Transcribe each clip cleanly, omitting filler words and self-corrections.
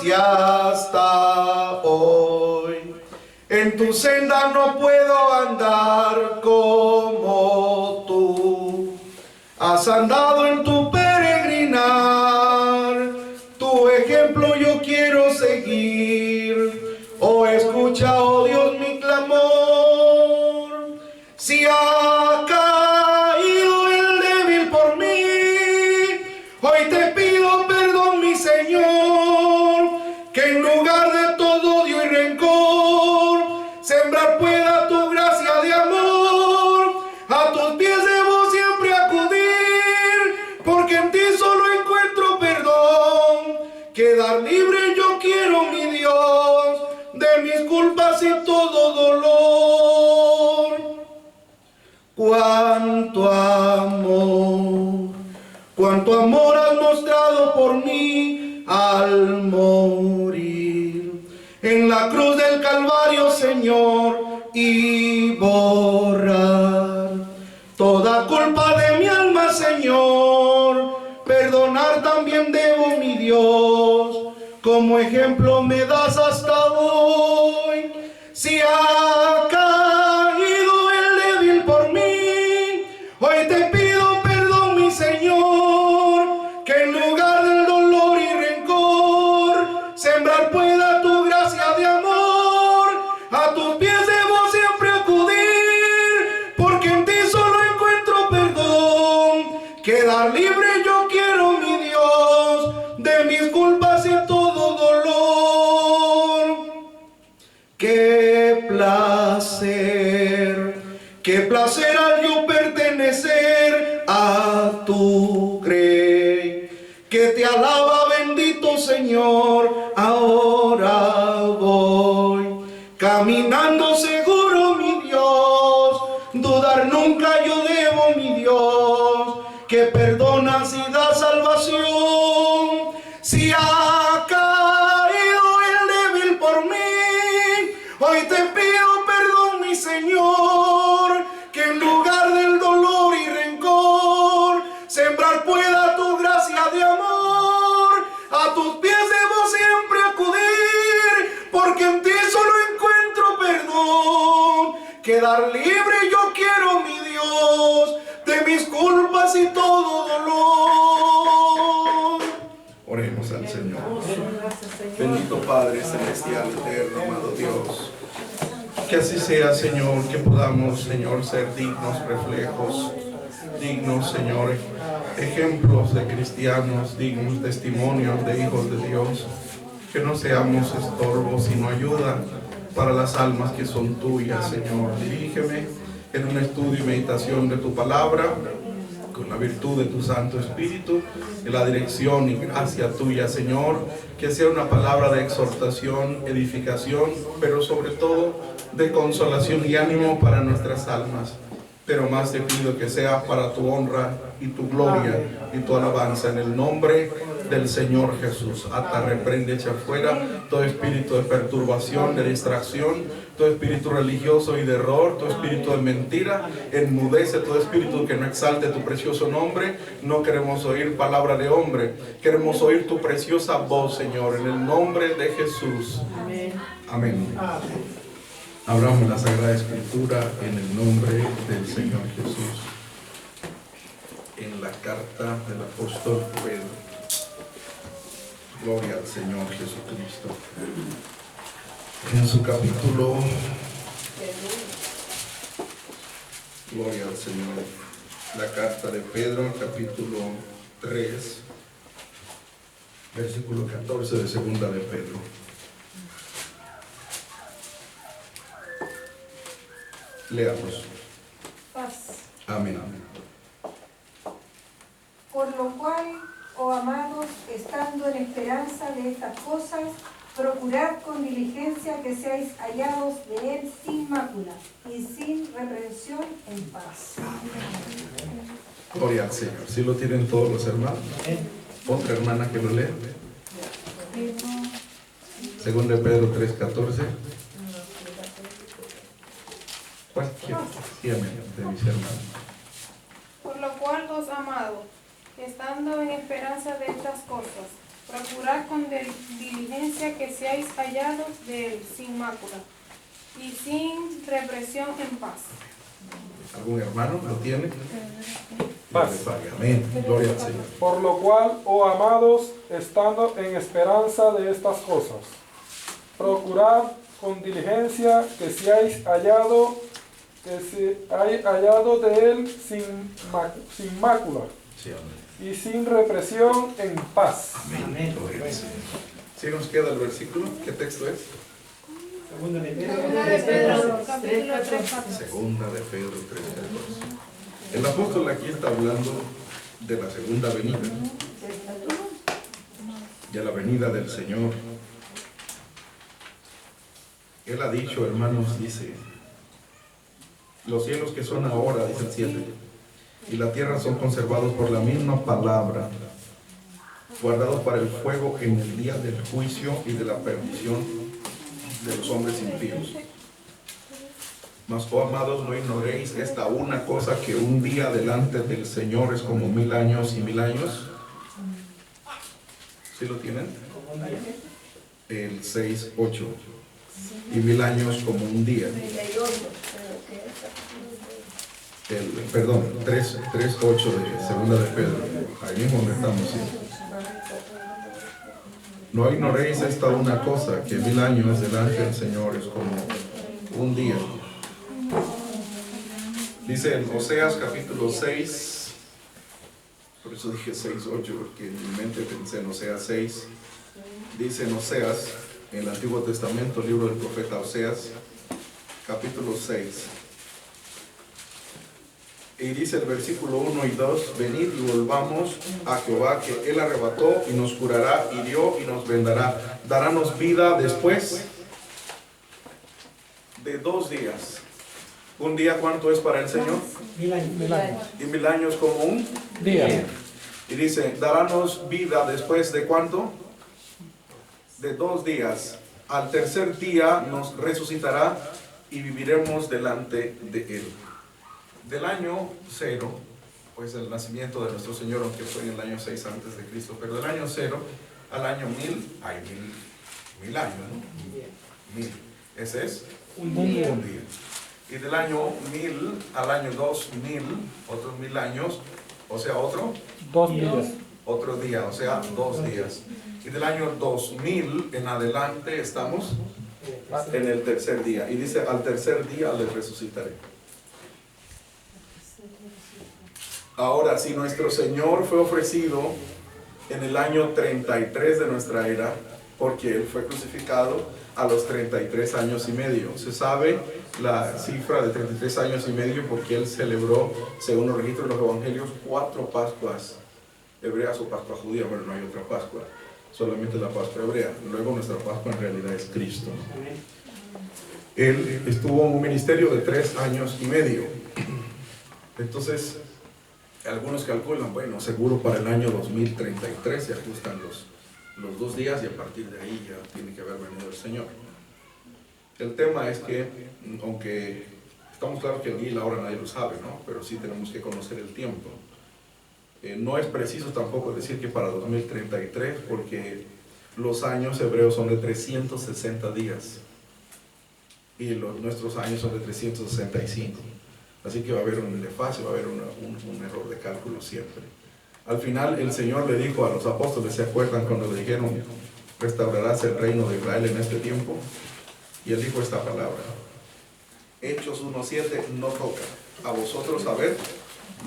y hasta hoy. En tu senda no puedo andar como tú. Has andado en tu peregrinar, tu ejemplo yo quiero seguir. Oh, escucha, oh Dios, mi clamor. Si ha caído el débil por mí, hoy te pido perdón, mi Señor, que en lugar de todo odio y rencor, sembrar pueda tu gracia de amor. A tus pies debo siempre acudir, porque en ti solo encuentro perdón. Quedar libre yo quiero, mi Dios, de mis culpas y todo dolor. Cuánto amor has mostrado por mí al morir en la cruz del Calvario, Señor, y borrar toda culpa de mi alma, Señor. Perdonar también debo, mi Dios, como ejemplo me das hasta hoy. Si ha caído el débil por mí, hoy te pido perdón, mi Señor, que en lugar del dolor y rencor, sembrar pueda tu gracia de amor. A tus pies debo siempre acudir, porque en ti solo encuentro perdón. Quedar libre yo quiero, mi Dios, de mis culpas y todo dolor. Qué placer al yo pertenecer a tu grey, que te alaba, bendito Señor. Ahora voy caminando seguro, mi Dios, dudar nunca yo debo, mi Dios, que perdonas y das salvación. Si ha caído el débil por mí, hoy te pido perdón, mi Señor, que en lugar del dolor y rencor, sembrar pueda tu gracia de amor. A tus pies debo siempre acudir, porque en ti solo encuentro perdón. Quedar libre yo quiero, mi Dios, de mis culpas y todo dolor. Oremos al Señor. Bendito Padre celestial, eterno, amado Dios, que así sea, Señor, que podamos, Señor, ser dignos reflejos, dignos, Señor, ejemplos de cristianos, dignos testimonios de hijos de Dios, que no seamos estorbos, sino ayuda para las almas que son tuyas, Señor. Dirígeme en un estudio y meditación de tu palabra, con la virtud de tu Santo Espíritu, y la dirección y gracia tuya, Señor, que sea una palabra de exhortación, edificación, pero sobre todo de consolación y ánimo para nuestras almas. Pero más te pido que sea para tu honra y tu gloria y tu alabanza, en el nombre del Señor Jesús. Ata, reprende, echa fuera todo espíritu de perturbación, de distracción, todo espíritu religioso y de error, todo espíritu de mentira. Enmudece todo espíritu que no exalte tu precioso nombre. No queremos oír palabra de hombre, queremos oír tu preciosa voz, Señor, en el nombre de Jesús. Amén. Amén. Abramos la Sagrada Escritura en el nombre del Señor Jesús. En la carta del apóstol Pedro. Gloria al Señor Jesucristo. En su capítulo, gloria al Señor, la carta de Pedro, capítulo 3, versículo 14 de segunda de Pedro. Leamos. Paz. Amén. Amén. Por lo cual, oh amados, estando en esperanza de estas cosas, procurad con diligencia que seáis hallados de Él sin mácula y sin reprensión, en paz. Gloria al Señor. ¿Sí lo tienen todos los hermanos? Otra hermana que lo lea. Segunda de Pedro 3:14. Cualquiera. Sí, amén, de mis hermanos. Por lo cual, os amados, estando en esperanza de estas cosas, Procurad con diligencia que seáis hallados de él sin mácula y sin represión en paz. ¿Algún hermano lo tiene? Paz. Amén. Gloria al Señor. Por lo cual, oh amados, estando en esperanza de estas cosas, procurad con diligencia que seáis hallados de él sin mácula Sí, amén. y sin represión en paz. Amén. Gloria al Señor. ¿Sí nos queda el versículo? ¿Qué texto es? Segunda de Pedro, capítulo 3, Segunda de Pedro 3:14. El apóstol aquí está hablando de la segunda venida, de la venida del Señor. Él ha dicho, hermanos, dice, los cielos que son ahora, dice el 7, y la tierra son conservados por la misma palabra, guardados para el fuego en el día del juicio y de la perdición de los hombres impíos. Mas, oh amados, no ignoréis esta una cosa, que un día delante del Señor es como 1000 años y 1000 años. ¿Sí lo tienen? El 6:8. Y 1000 años como un día. Perdón, 3:8 de segunda de Pedro. Ahí mismo donde estamos, sí. No ignoréis esta una cosa, que 1000 años delante del Señor es como un día. Dice en Oseas capítulo 6, por eso dije 6:8, porque en mi mente pensé en Oseas 6. Dice en Oseas, en el Antiguo Testamento, libro del profeta Oseas, capítulo 6. Y dice el versículo 1 y 2, venid y volvamos a Jehová, que Él arrebató y nos curará, hirió y nos vendará. Darános vida después de 2 días. ¿Un día cuánto es para el Señor? 1000 años. 1000 años. Y 1000 años como un Día. Y dice, darános vida después de ¿cuánto? De 2 días. Al tercer día nos resucitará y viviremos delante de Él. Del año 0, pues el nacimiento de nuestro Señor, aunque fue en el año 6 antes de Cristo, pero del año 0 al año 1000, hay 1000 años, ¿no? 1000. Ese es Un día. un día. Y del año 1000 al año 2000, otros 1000 años, o sea, otro 2 días. día, o sea, 2 días. Y del año 2000 en adelante estamos en el tercer día. Y dice, al tercer día les resucitaré. Ahora, si nuestro Señor fue ofrecido en el año 33 de nuestra era, porque Él fue crucificado a los 33 años y medio. Se sabe la cifra de 33 años y medio porque Él celebró, según los registros de los evangelios, 4 Pascuas hebreas o Pascua judía. Bueno, no hay otra Pascua, solamente la Pascua hebrea. Luego nuestra Pascua en realidad es Cristo. Él estuvo en un ministerio de 3 años y medio. Entonces, algunos calculan, bueno, seguro para el año 2033 se ajustan los 2 días y a partir de ahí ya tiene que haber venido el Señor. El tema es que, aunque estamos claros que el día y la hora nadie lo sabe, ¿no? Pero sí tenemos que conocer el tiempo. No es preciso tampoco decir que para 2033, porque los años hebreos son de 360 días y nuestros años son de 365. Así que va a haber un desfase, va a haber un error de cálculo siempre. Al final el Señor le dijo a los apóstoles, ¿se acuerdan cuando le dijeron, restaurarás el reino de Israel en este tiempo? Y Él dijo esta palabra, Hechos 1:7, no toca a vosotros saber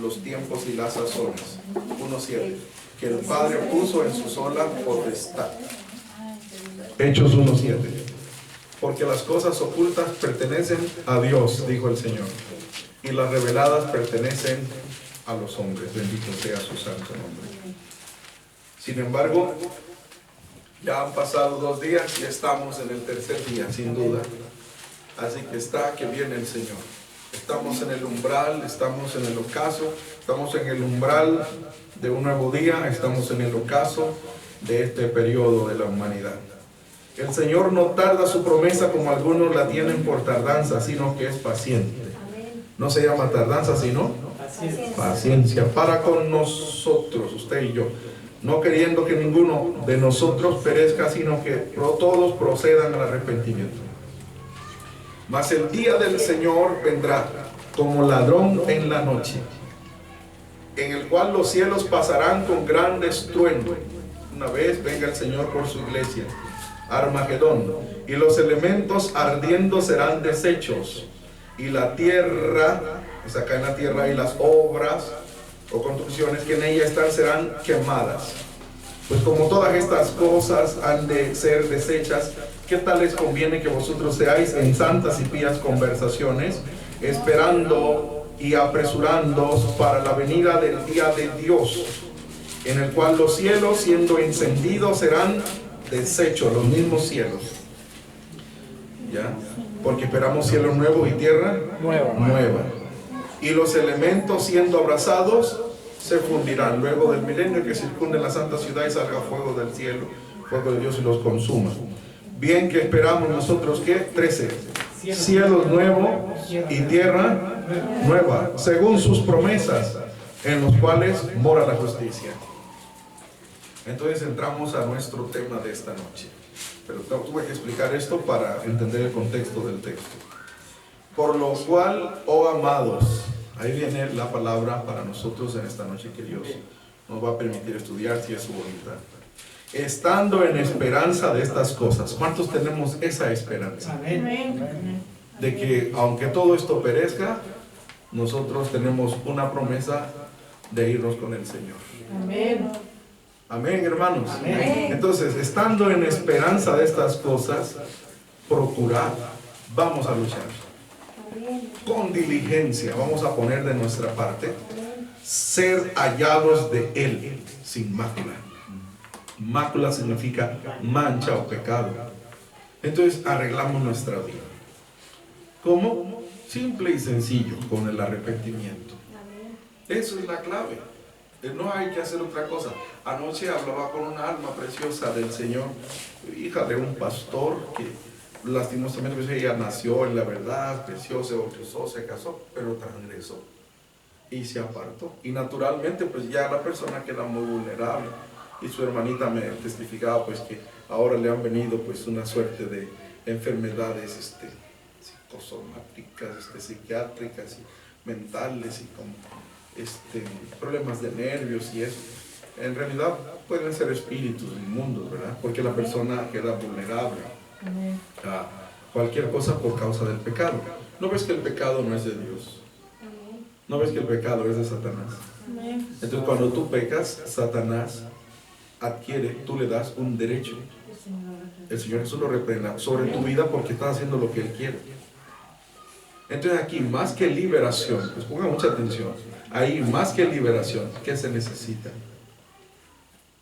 los tiempos y las sazones. 1:7, que el Padre puso en su sola potestad. Hechos 1:7, porque las cosas ocultas pertenecen a Dios, dijo el Señor, y las reveladas pertenecen a los hombres. Bendito sea su santo nombre. Sin embargo, ya han pasado 2 días y estamos en el tercer día, sin duda. Así que está que viene el Señor. Estamos en el umbral, estamos en el ocaso, estamos en el umbral de un nuevo día, estamos en el ocaso de este periodo de la humanidad. El Señor no tarda su promesa como algunos la tienen por tardanza, sino que es paciente. No se llama tardanza, sino paciencia para con nosotros, usted y yo. no queriendo que ninguno de nosotros perezca, sino que todos procedan al arrepentimiento. Mas el día del Señor vendrá como ladrón en la noche, en el cual los cielos pasarán con gran estruendo. Una vez venga el Señor por su iglesia, Armagedón, y los elementos ardiendo serán deshechos, y la tierra, es acá en la tierra, y las obras o construcciones que en ella están serán quemadas. Pues como todas estas cosas han de ser deshechas, ¿qué tal les conviene que vosotros seáis en santas y pías conversaciones, esperando y apresurándoos para la venida del día de Dios, en el cual los cielos, siendo encendidos, serán deshechos, los mismos cielos? ¿Ya? Porque esperamos cielo nuevo y tierra nueva. Y los elementos, siendo abrazados, se fundirán luego del milenio que circunde la santa ciudad y salga fuego del cielo, fuego de Dios, y los consuma. Bien que esperamos nosotros, ¿qué? 13. Cielos nuevos y tierra nueva, según sus promesas, en los cuales mora la justicia. Entonces entramos a nuestro tema de esta noche. Pero tuve que explicar esto para entender el contexto del texto. Por lo cual, oh amados, ahí viene la palabra para nosotros en esta noche que Dios nos va a permitir estudiar si es su voluntad. Estando en esperanza de estas cosas. ¿Cuántos tenemos esa esperanza? Amén. De que aunque todo esto perezca, nosotros tenemos una promesa de irnos con el Señor. Amén. Amén, hermanos. Amén. Entonces, estando en esperanza de estas cosas, procurad, vamos a luchar. Con diligencia, vamos a poner de nuestra parte, ser hallados de Él, sin mácula. Mácula significa mancha o pecado. Entonces, arreglamos nuestra vida. ¿Cómo? Simple y sencillo, con el arrepentimiento. Eso es la clave. No hay que hacer otra cosa. Anoche hablaba con una alma preciosa del Señor, hija de un pastor que lastimosamente pues, ella nació en la verdad, creció, se bautizó, se casó, pero transgresó y se apartó. Y naturalmente pues ya la persona queda muy vulnerable. Y su hermanita me testificaba pues que ahora le han venido pues una suerte de enfermedades psicosomáticas, psiquiátricas y mentales y como problemas de nervios y eso. En realidad pueden ser espíritus inmundos, ¿verdad? Porque la persona queda vulnerable a cualquier cosa por causa del pecado. ¿No ves que el pecado no es de Dios? ¿No ves que el pecado es de Satanás? Entonces cuando tú pecas, Satanás adquiere, tú le das un derecho. El Señor Jesús lo reprenda sobre tu vida porque estás haciendo lo que Él quiere. Entonces aquí, más que liberación, pues pongan mucha atención, ahí más que liberación, ¿qué se necesita?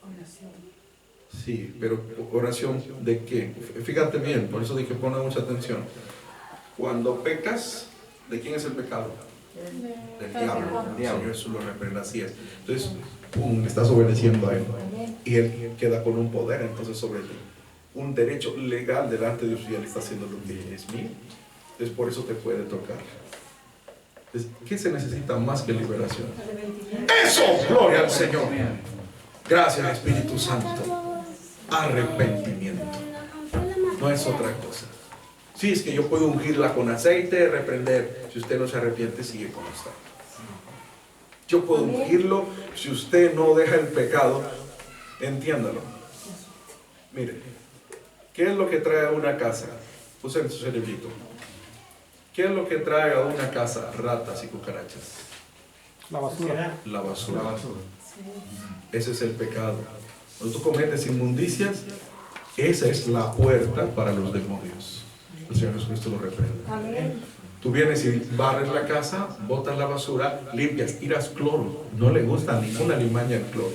Oración. Sí, pero oración ¿de qué? Fíjate bien, por eso dije pongan mucha atención. Cuando pecas, ¿de quién es el pecado? Del diablo. El Señor Jesús lo reprenda, así es. Entonces, estás obedeciendo a Él. Y Él queda con un poder entonces sobre ti. Un derecho legal delante de Dios y Él está haciendo lo que es mío. Entonces por eso te puede tocar. Entonces, ¿qué se necesita más que liberación? ¡Eso! ¡Gloria al Señor! Gracias Espíritu Santo. Arrepentimiento. No es otra cosa. Sí, es que yo puedo ungirla con aceite, reprender. Si usted no se arrepiente, sigue como está. Yo puedo ungirlo. Si usted no deja el pecado, entiéndalo. Mire, ¿qué es lo que trae a una casa? Usen su cerebrito. ¿Qué es lo que trae a una casa? Ratas y cucarachas. La basura. La basura. Ese es el pecado. Cuando tú cometes inmundicias, esa es la puerta para los demonios. El Señor Jesucristo lo reprende. Amén. Tú vienes y barres la casa, botas la basura, limpias, tiras cloro. No le gusta ninguna limaña el cloro.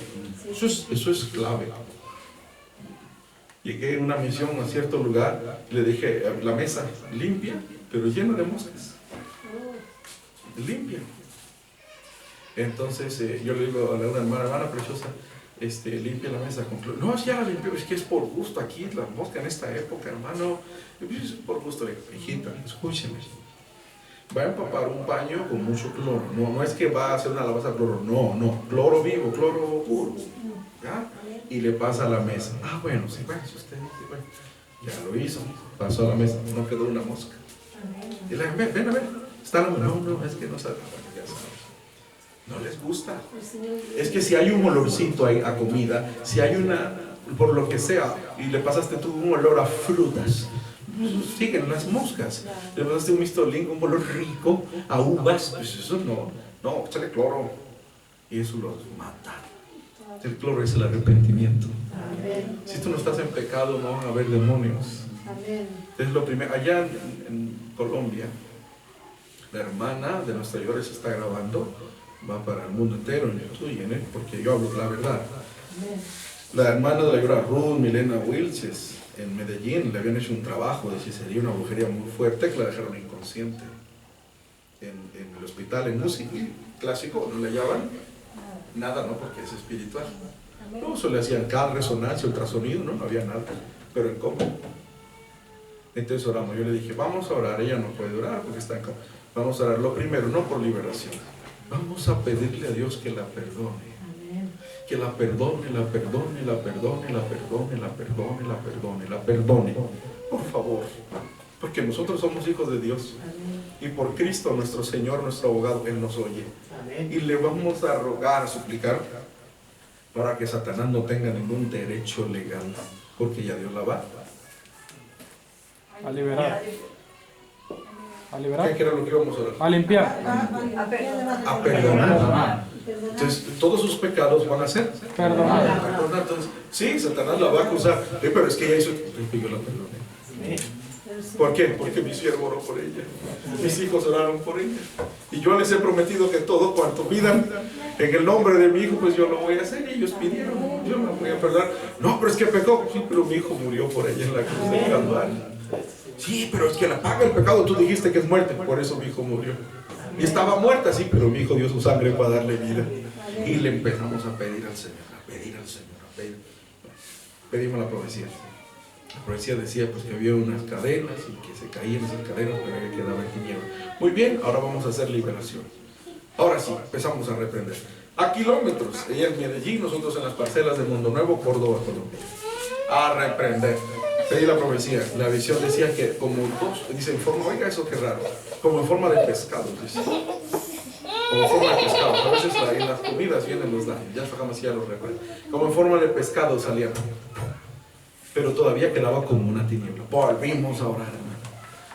Eso es clave. Llegué en una misión a cierto lugar, le dije, la mesa limpia, pero llena de moscas. Limpia. Entonces yo le digo a una hermana preciosa, limpia la mesa con cloro. No, ya la limpió, es que es por gusto aquí, la mosca en esta época, hermano. Es por gusto. Le digo, hijita, escúcheme. Va a empapar un paño con mucho cloro. No es que va a hacer una alabanza de cloro. No, cloro vivo, cloro puro. ¿Ya? y le pasa a la mesa. Ah, bueno, sí, bueno, si usted dice, bueno, ya lo hizo, pasó a la mesa, no quedó una mosca. Y le dije, ven a ver, está la mano. No, es que no sabe, ya sabes. No les gusta. Es que si hay un olorcito a comida, si hay una, por lo que sea, y le pasaste tú un olor a frutas, siguen las moscas. Le pasaste un mistolín, un olor rico a uvas, pues eso no, échale cloro. Y eso los mata. El cloro es el arrepentimiento. Amén. Si tú no estás en pecado, no van a haber demonios. Amén. Es lo primero. Allá en Colombia, la hermana de nuestra Llora se está grabando, va para el mundo entero en YouTube y en él, porque yo hablo la verdad. Amén. La hermana de la Llora, Ruth Milena Wilches, en Medellín, le habían hecho un trabajo de hechicería, una brujería muy fuerte, que la dejaron inconsciente en el hospital, en música clásico, no le hallaban nada, ¿no? Porque es espiritual. No, solo le hacían cada resonancia, ultrasonido, no había nada, pero en coma. Entonces oramos, yo le dije, vamos a orar, ella no puede orar porque está en coma. Vamos a orar, lo primero, no por liberación, vamos a pedirle a Dios que la perdone. Que la perdone, la perdone, la perdone, la perdone, la perdone, la perdone, la perdone. Por favor, porque nosotros somos hijos de Dios. Y por Cristo, nuestro Señor, nuestro abogado, Él nos oye. Y le vamos a rogar, a suplicar, para que Satanás no tenga ningún derecho legal, porque ya Dios la va A liberar. A ¿Qué liberar. era lo que íbamos a orar? A limpiar. A perdonar. Entonces, todos sus pecados van a ser Perdonar. perdonar. Entonces, sí, Satanás la va a acusar, pero es que ella hizo, que yo la perdoné. ¿Por qué? Porque mi siervo oró por ella, mis hijos oraron por ella, y yo les he prometido que todo cuanto pidan en el nombre de mi hijo, pues yo lo voy a hacer. Y ellos pidieron, yo la voy a perdonar. No, pero es que pecó. Sí, pero mi hijo murió por ella en la cruz del Calvario. Sí, pero es que la paga el pecado, tú dijiste que es muerte, por eso mi hijo murió. Y estaba muerta, sí, pero mi hijo dio su sangre para darle vida. Y le empezamos a pedir al Señor, a pedir al Señor, a pedir. Pedimos la profecía. La profecía decía pues que había unas cadenas y que se caían esas cadenas, pero ella quedaba en tinieblas. Muy bien, ahora vamos a hacer liberación. Ahora sí, empezamos a reprender. A kilómetros, ella en Medellín, nosotros en las parcelas de Mundo Nuevo, Córdoba, Colombia. A reprender. Pedí la profecía. La visión decía que como dos, dice en forma, oiga eso qué raro, como en forma de pescado, dice. Como en forma de pescado. A veces en las comidas vienen los daños, ya sacamos ya los recuerdos. Como en forma de pescado salían. Pero todavía quedaba como una tiniebla. Volvimos a orar, hermano.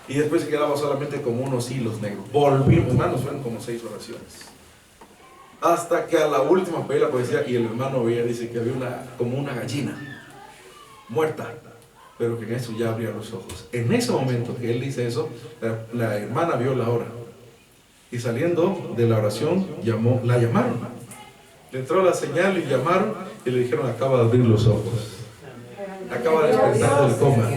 Y después quedaba solamente como unos hilos negros. Volvimos, hermanos, fueron como 6 oraciones. Hasta que a la última pedí la profecía y el hermano veía, dice que había como una gallina muerta, pero que en eso ya abría los ojos. En ese momento que él dice eso, la hermana vio la hora. Y saliendo de la oración, la llamaron. Le entró la señal y llamaron y le dijeron, acaba de abrir los ojos. Acaba de despertar del coma.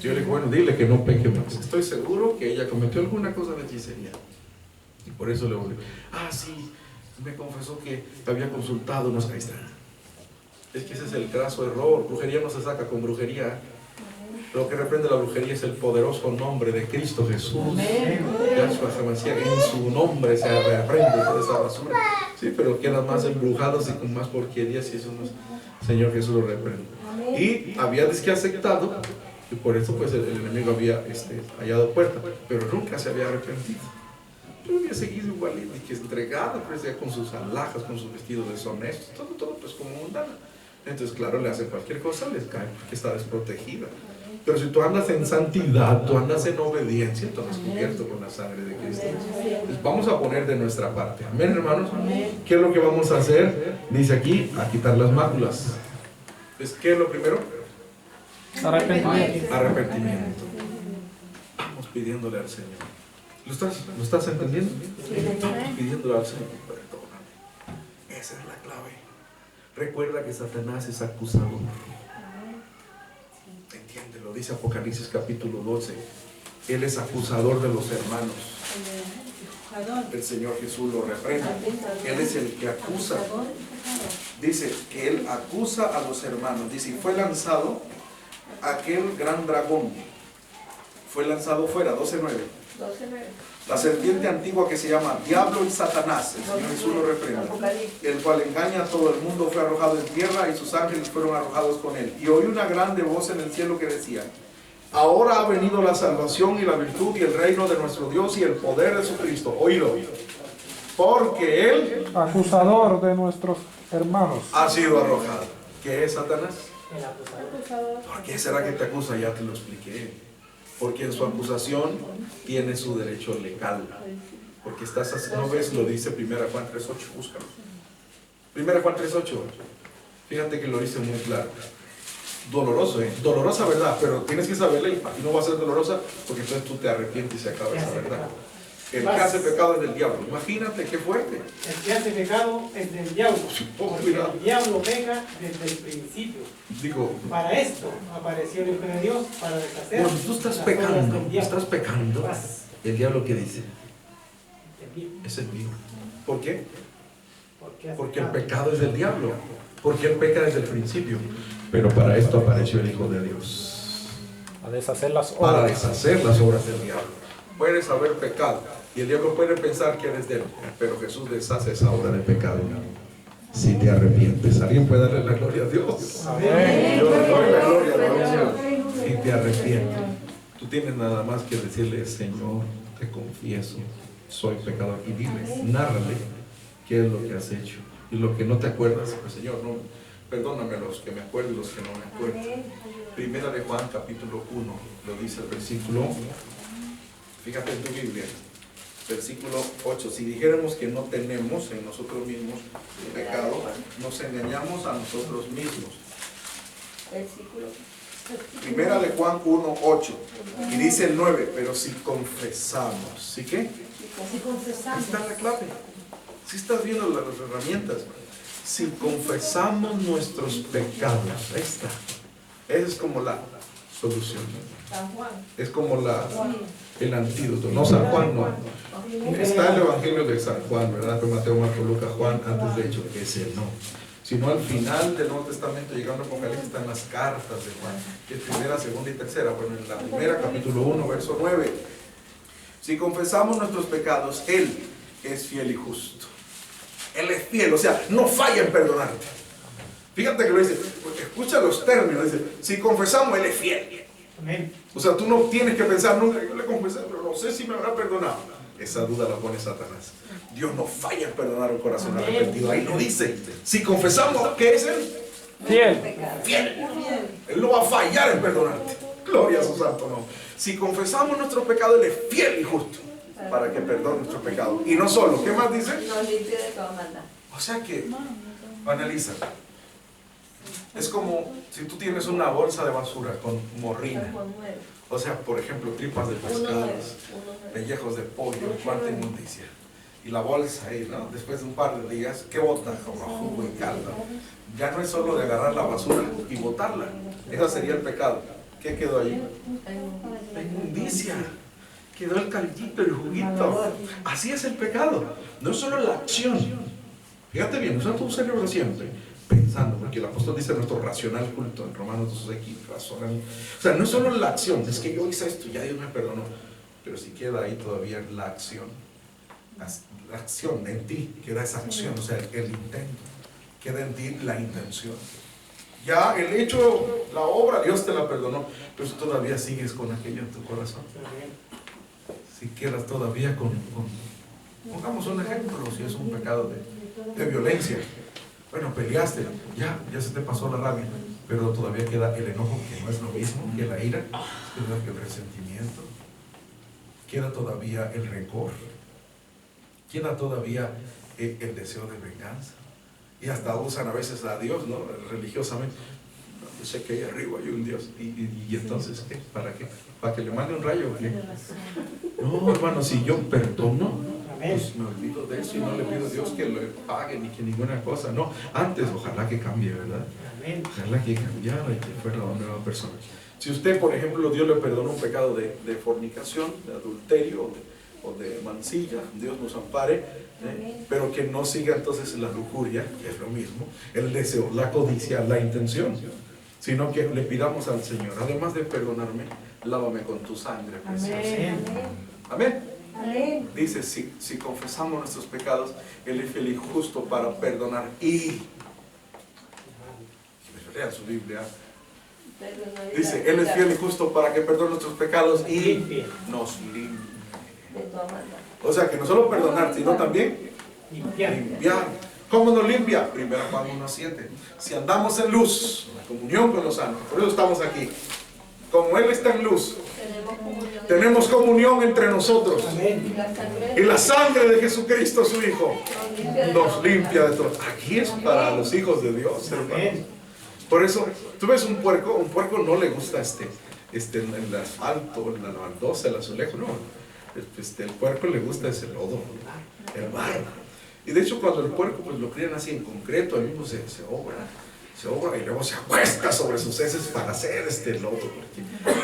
Yo le dije, bueno, dile que no peque más. Estoy seguro que ella cometió alguna cosa de hechicería. Y por eso le volví. Ah, sí, me confesó que había consultado unos. Ahí está. Es que ese es el graso error. Brujería no se saca con brujería. Lo que reprende la brujería es el poderoso nombre de Cristo Jesús. Yahshua HaMashiach, en su nombre se reprende toda esa basura. Sí, pero quedan más embrujados y con más porquerías y eso no es. Señor Jesús lo reprende. Y había aceptado, y por eso pues el enemigo había hallado puerta, pero nunca se había arrepentido. Pero había seguido igualito, y que entregada pues ya con sus alhajas, con sus vestidos deshonestos, todo pues como mundana. Entonces claro, le hacen cualquier cosa, les cae porque está desprotegida. Pero si tú andas en santidad, tú andas en obediencia, tú andas cubierto con la sangre de Cristo. Entonces vamos a poner de nuestra parte. Amén, hermanos. ¿Qué es lo que vamos a hacer? Dice aquí, a quitar las máculas. Pues, ¿qué es lo primero? Arrepentimiento. Arrepentimiento. Vamos pidiéndole al Señor. ¿Lo estás entendiendo? Estamos pidiéndole al Señor, perdóname. Esa es la clave. Recuerda que Satanás es acusador. Entiéndelo, dice Apocalipsis capítulo 12. Él es acusador de los hermanos. El Señor Jesús lo reprende. Él es el que acusa. Dice que Él acusa a los hermanos. Dice, y fue lanzado aquel gran dragón. Fue lanzado fuera, 12:9. La serpiente antigua que se llama Diablo y Satanás, el Señor Jesús lo reprenda, el cual engaña a todo el mundo, fue arrojado en tierra y sus ángeles fueron arrojados con él. Y oí una grande voz en el cielo que decía: ahora ha venido la salvación y la virtud y el reino de nuestro Dios y el poder de su Cristo. Oílo. Porque él, acusador de nuestros hermanos, ha sido arrojado. ¿Qué es Satanás? El acusador. Acusador. ¿Por qué será que te acusa? Ya te lo expliqué. Porque en su acusación tiene su derecho legal. Porque estás así, ¿no ves? Lo dice 1 Juan 3:8, búscalo. 1 Juan 3:8. Fíjate que lo dice muy claro. Doloroso, dolorosa verdad, pero tienes que saberla y para ti no va a ser dolorosa porque entonces tú te arrepientes y se acaba esa verdad. El que hace pecado es del diablo. Imagínate qué fuerte. El que hace pecado es del diablo. Porque Cuidado. el diablo peca desde el principio. Digo, Para esto apareció el Hijo de Dios, para deshacer. Cuando tú estás las obras pecando, del diablo. estás pecando, ¿el diablo qué dice? es el mío. ¿Por qué? Porque Porque el pecado es del diablo. Porque él peca desde el principio. Pero para esto apareció el Hijo de Dios. a deshacer las Para obras. deshacer las obras del diablo. Puedes haber pecado y el diablo puede pensar que eres de él, pero Jesús deshace esa obra de pecado si te arrepientes. ¿Alguien puede darle la gloria a Dios? Amén. Yo le doy la gloria a Dios. Si te arrepientes, tú tienes nada más que decirle: Señor, te confieso, soy pecador. Y dile, nárrale qué es lo que has hecho y lo que no te acuerdas. Pues, Señor, no, perdóname los que me acuerdo y los que no me acuerdo. Primera de Juan, capítulo 1, lo dice el versículo. Fíjate en tu Biblia, versículo 8. Si dijéramos que no tenemos en nosotros mismos pecado, nos engañamos a nosotros mismos. Primera de Juan 1, 8. Y dice el 9, pero si confesamos, ¿sí qué? Si confesamos. Ahí está la clave. Si estás viendo las herramientas. Si confesamos nuestros pecados, ahí está. Esa es como la solución. San Juan. Es como el antídoto. No San Juan, no. Está el Evangelio de San Juan, ¿verdad? Pero Mateo, Marcos, Lucas, Juan, antes de hecho, que ese no. Sino al final del Nuevo Testamento, llegando a Apocalipsis, están las cartas de Juan, que es primera, segunda y tercera. Bueno, en la primera, capítulo 1, verso 9. Si confesamos nuestros pecados, Él es fiel y justo. Él es fiel, o sea, no falla en perdonarte. Fíjate que lo dice, escucha los términos, dice, si confesamos, Él es fiel. Amén. O sea, tú no tienes que pensar, nunca, yo le confesé, pero no sé si me habrá perdonado. Esa duda la pone Satanás. Dios no falla en perdonar un corazón arrepentido. Ahí lo dice. Si confesamos, ¿qué es Él? Fiel. Fiel. Él no va a fallar en perdonarte. Gloria a su santo nombre. Si confesamos nuestro pecado, Él es fiel y justo para que perdone nuestro pecado. Y no solo, ¿qué más dice? Nos limpia de toda maldad. O sea que, analiza. Es como si tú tienes una bolsa de basura con morrina. O sea, por ejemplo, tripas de pescados, pellejos de pollo, cuánta inmundicia. Y la bolsa ahí, ¿no? Después de un par de días, ¿qué bota? Como jugo y caldo. Ya no es solo de agarrar la basura y botarla. Eso sería el pecado. ¿Qué quedó allí? La inmundicia. Quedó el caldito, el juguito. Así es el pecado. No es solo la acción. Fíjate bien, usa tu cerebro siempre pensando, porque el apóstol dice nuestro racional culto en Romanos 2:x, razonan. O sea, no es solo la acción, es que yo hice esto, ya Dios me perdonó. Pero si queda ahí todavía la acción en ti, queda esa acción, o sea, el intento, queda en ti la intención. Ya el hecho, la obra, Dios te la perdonó, pero si todavía sigues con aquello en tu corazón. Si quedas todavía con pongamos un ejemplo, si es un pecado de violencia. Bueno, peleaste, ya se te pasó la rabia, pero todavía queda el enojo, que no es lo mismo que la ira, queda el resentimiento, queda todavía el rencor, queda todavía el deseo de venganza. Y hasta usan a veces a Dios, ¿no? Religiosamente. Yo sé que ahí arriba hay un Dios. ¿Y entonces qué? ¿Para qué? ¿Para que le mande un rayo o qué? No, hermano, si yo perdono, pues me olvido de eso y no le pido a Dios que lo pague ni que ninguna cosa. No, antes ojalá que cambie, ¿verdad? Ojalá que cambiara y que fuera una nueva persona. Si usted, por ejemplo, Dios le perdonó un pecado de fornicación, de adulterio o de mancilla, Dios nos ampare, pero que no siga entonces la lujuria, que es lo mismo, el deseo, la codicia, la intención, sino que le pidamos al Señor, además de perdonarme, lávame con tu sangre preciosa. Amén. Amén. Dice, si confesamos nuestros pecados, Él es fiel y justo para perdonar. Y lean su Biblia. Dice, Él es fiel y justo para que perdone nuestros pecados y Limpie. nos limpie. O sea, que no solo perdonar, sino también Limpiar. limpiar. ¿Cómo nos limpia? 1 Juan 1:7. Si andamos en luz, la comunión con los santos, por eso estamos aquí. Como Él está en luz, tenemos comunión entre nosotros. Amén. Y la sangre de Jesucristo, su Hijo, nos limpia de todo. Aquí es para los hijos de Dios, hermanos. Amén. Por eso, tú ves un puerco no le gusta el asfalto, la baldosa, el azulejo, no. El puerco le gusta ese lodo, el barro. Y de hecho cuando el puerco pues lo crían así en concreto, ahí mismo se obra y luego se acuesta sobre sus heces para hacer este lodo, porque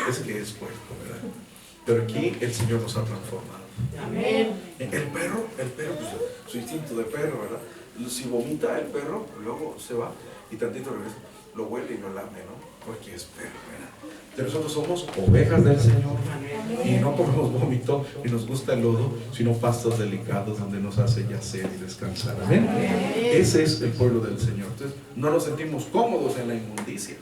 es que es puerco, ¿verdad? Pero aquí el Señor nos ha transformado. Amén. El perro, pues, su instinto de perro, ¿verdad? Si vomita el perro, luego se va y tantito regresa, lo huele y lo lame, ¿no? Porque es perro, ¿verdad? Pero nosotros somos ovejas del Señor y no comemos vómito y nos gusta el lodo, sino pastos delicados donde nos hace yacer y descansar. Amén. Ese es el pueblo del Señor. Entonces, no nos sentimos cómodos en la inmundicia.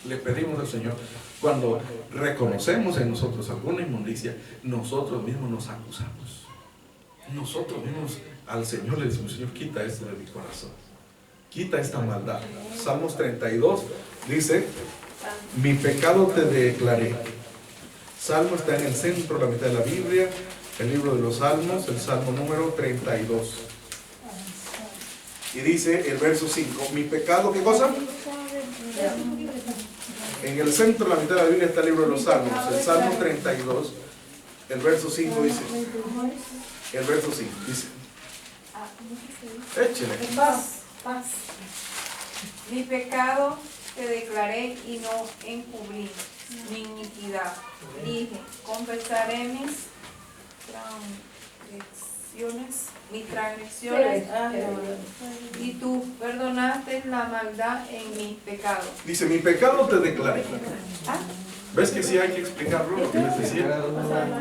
Le pedimos al Señor, cuando reconocemos en nosotros alguna inmundicia, nosotros mismos nos acusamos. Nosotros mismos al Señor le decimos, Señor, quita esto de mi corazón. Quita esta maldad. Salmos 32 dice, mi pecado te declaré. Salmo está en el centro, la mitad de la Biblia, el libro de los Salmos, el Salmo número 32. Y dice el verso 5, mi pecado, ¿qué cosa? En el centro, la mitad de la Biblia está el libro de los Salmos, el Salmo 32, el verso 5 dice, el verso 5 dice, échele. Paz. Mi pecado te declaré y no encubrí mi iniquidad. Dije, confesaré mis transgresiones, y tú perdonaste la maldad en mis pecados. Dice, mi pecado te declaré. ¿Ves que sí hay que explicarlo lo que les decía?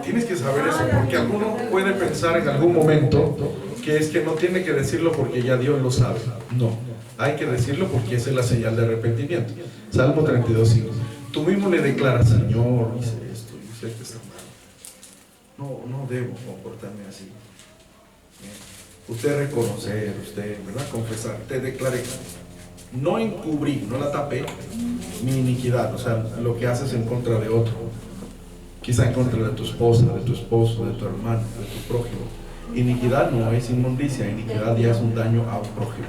Tienes que saber eso, porque alguno puede pensar en algún momento que es que no tiene que decirlo porque ya Dios lo sabe. No, hay que decirlo porque esa es la señal de arrepentimiento. Salmo 32:5. Tú mismo le declaras, Señor, hice esto, hice que está mal. No debo comportarme así. Usted reconocer, ¿verdad? Confesar, te declaré. No encubrí, no la tapé, mi iniquidad, o sea, lo que haces en contra de otro, quizá en contra de tu esposa, de tu esposo, de tu hermano, de tu prójimo. Iniquidad no es inmundicia, iniquidad ya es un daño a un prójimo.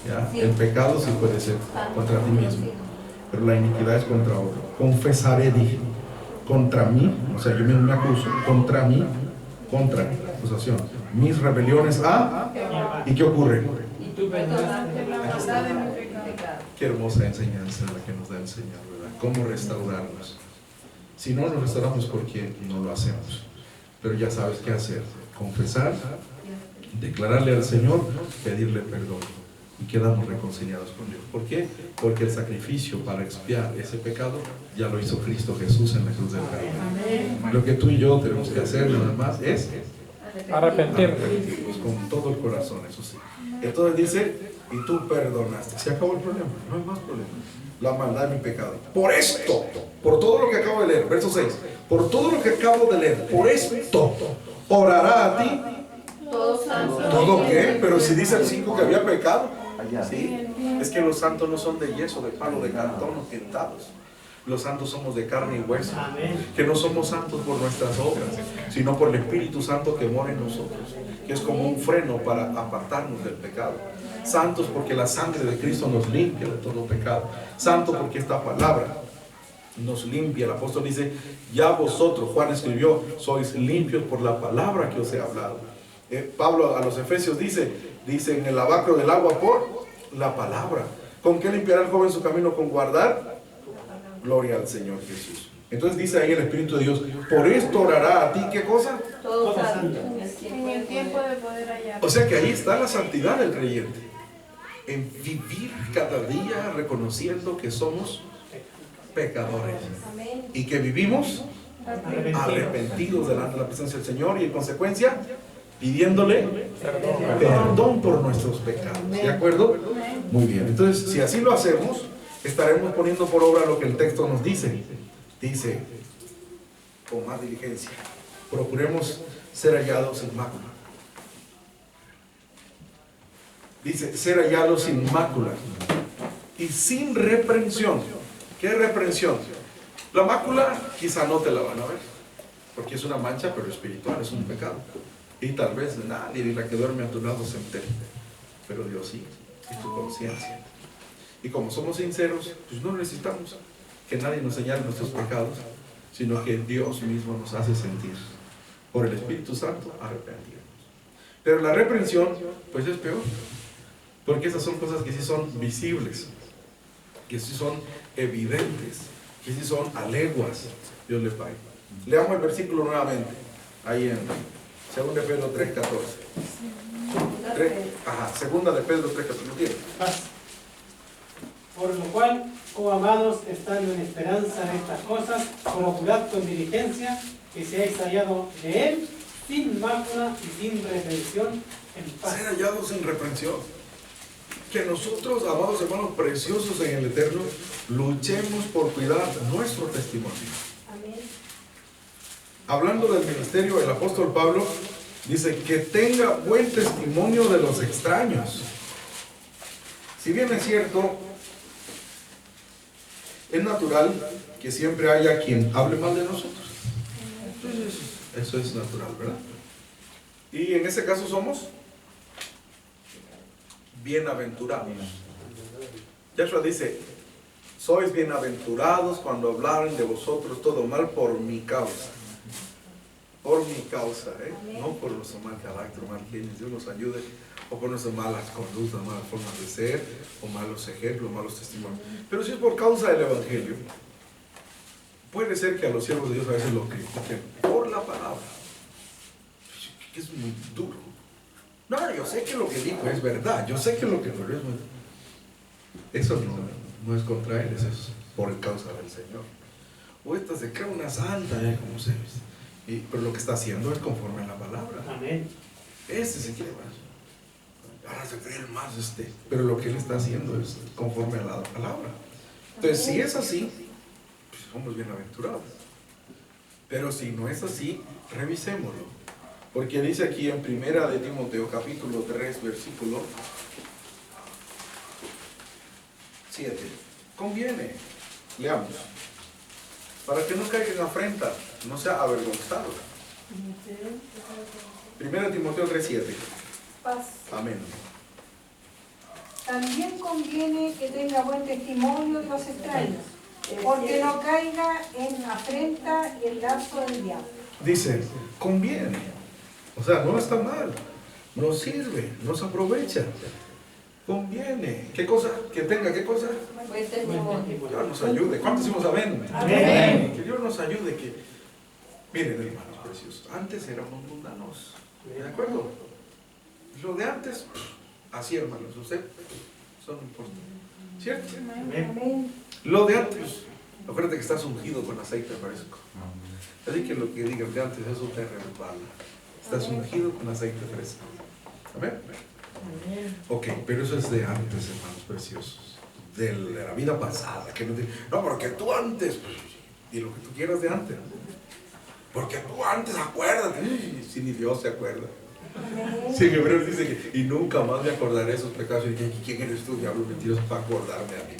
¿Ya? El pecado sí puede ser contra ti mismo, pero la iniquidad es contra otro. Confesaré, dije, contra mí, o sea, yo mismo me acuso, contra mí, contra acusación, mis rebeliones ¿y qué ocurre? Tú perdonaste la maldad de mi pecado. Qué hermosa enseñanza la que nos da el Señor, ¿verdad? Cómo restaurarnos. Si no nos restauramos, ¿por qué no lo hacemos? Pero ya sabes qué hacer. Confesar, declararle al Señor, pedirle perdón. Y quedamos reconciliados con Dios. ¿Por qué? Porque el sacrificio para expiar ese pecado ya lo hizo Cristo Jesús en la cruz del Calvario. Lo que tú y yo tenemos que hacer nada más es arrepentirnos con todo el corazón, eso sí. Entonces dice, y tú perdonaste. Se acabó el problema, no hay más problema. La maldad de mi pecado. Por esto, por todo lo que acabo de leer, verso 6, por todo lo que acabo de leer, por esto, orará a ti. ¿Todo qué? Pero si dice el 5 que había pecado. ¿Sí? Es que los santos no son de yeso, de palo, de cartón o pintados. Los santos somos de carne y hueso. Que no somos santos por nuestras obras, sino por el Espíritu Santo que mora en nosotros, que es como un freno para apartarnos del pecado. Santos porque la sangre de Cristo nos limpia de todo pecado. Santo porque esta palabra nos limpia. El apóstol dice, ya vosotros, Juan escribió, sois limpios por la palabra que os he hablado. Pablo a los Efesios dice en el lavacro del agua por la palabra. ¿Con qué limpiará el joven su camino? Con guardar. Gloria al Señor Jesús. Entonces dice ahí el Espíritu de Dios, por esto orará a ti, ¿qué cosa? Todo santo. En el tiempo de poder hallar. O sea que ahí está la santidad del creyente. En vivir cada día reconociendo que somos pecadores. Y que vivimos arrepentidos delante de la presencia del Señor y en consecuencia pidiéndole perdón por nuestros pecados. ¿De acuerdo? Muy bien. Entonces, si así lo hacemos, estaremos poniendo por obra lo que el texto nos dice. Dice, con más diligencia, procuremos ser hallados sin mácula. Dice, ser hallados sin mácula y sin reprensión. ¿Qué reprensión? La mácula quizá no te la van a ver, porque es una mancha, pero espiritual, es un pecado. Y tal vez nadie, ni la que duerme a tu lado, se entere. Pero Dios sí, y tu conciencia. Y como somos sinceros, pues no necesitamos que nadie nos señale nuestros pecados, sino que Dios mismo nos hace sentir, por el Espíritu Santo, arrepentirnos. Pero la reprensión, pues es peor, porque esas son cosas que sí son visibles, que sí son evidentes, que sí son a leguas. Dios le pague. Leamos el versículo nuevamente, ahí en 2 de Pedro 3:14. Segunda de Pedro 3:14. ¿Lo tiene? Por lo cual, oh amados, estando en esperanza de estas cosas, procurad con diligencia que seáis hallados de Él, sin mácula y sin reprensión, en paz. Ser hallados sin reprensión. Que nosotros, amados hermanos preciosos en el Eterno, luchemos por cuidar nuestro testimonio. Amén. Hablando del ministerio, el apóstol Pablo dice que tenga buen testimonio de los extraños. Si bien es cierto, es natural que siempre haya quien hable mal de nosotros. Entonces, eso es natural, ¿verdad? Y en ese caso somos bienaventurados. Yahshua dice, sois bienaventurados cuando hablaren de vosotros todo mal por mi causa. Por mi causa, no por nuestro mal carácter, mal genio. Dios nos ayude, o por nuestras malas conductas, malas formas de ser, o malos ejemplos, malos testimonios. Pero si es por causa del Evangelio, puede ser que a los siervos de Dios a veces lo critiquen por la palabra, que es muy duro. No, yo sé que lo que dijo es verdad, yo sé que lo que dijo es verdad. Eso no es contra él, eso es por causa del Señor. O esta se cree una santa, como se dice. Pero lo que está haciendo es conforme a la palabra. Amén. Este se quiere más. Ahora se cree el más pero lo que él está haciendo es conforme a la palabra. Entonces, si es así, pues somos bienaventurados. Pero si no es así, revisémoslo. Porque dice aquí en 1 de Timoteo, capítulo 3, versículo 7. Conviene, leamos, para que no caiga en afrenta, no sea avergonzado. 1 Timoteo 3, 7. Paz. Amén. También conviene que tenga buen testimonio de los extraños, porque no caiga en afrenta y el lazo del diablo. Dice, conviene. O sea, no está mal. Nos sirve, nos aprovecha. Conviene. ¿Qué cosa? Que tenga, ¿qué cosa? Buen testimonio. Dios nos ayude. ¿Cuántos decimos amén? Amén. Que Dios nos ayude. Miren, hermanos preciosos, antes éramos mundanos. ¿De acuerdo? Lo de antes, así, hermanos, usted, eso no importa. ¿Cierto? Amén. Lo de antes, acuérdate que estás ungido con aceite fresco. Así que lo que digas de antes, eso te resbala. Estás ungido con aceite fresco. ¿Amén? Ok, pero eso es de antes, hermanos preciosos. De la vida pasada. Que no, porque tú antes, y lo que tú quieras de antes. Porque tú antes, acuérdate. Si ni Dios se acuerda. Sí, en Hebreos dice que, y nunca más me acordaré de esos pecados. Y ¿quién eres tú, diablo mentiroso, para acordarme a mí?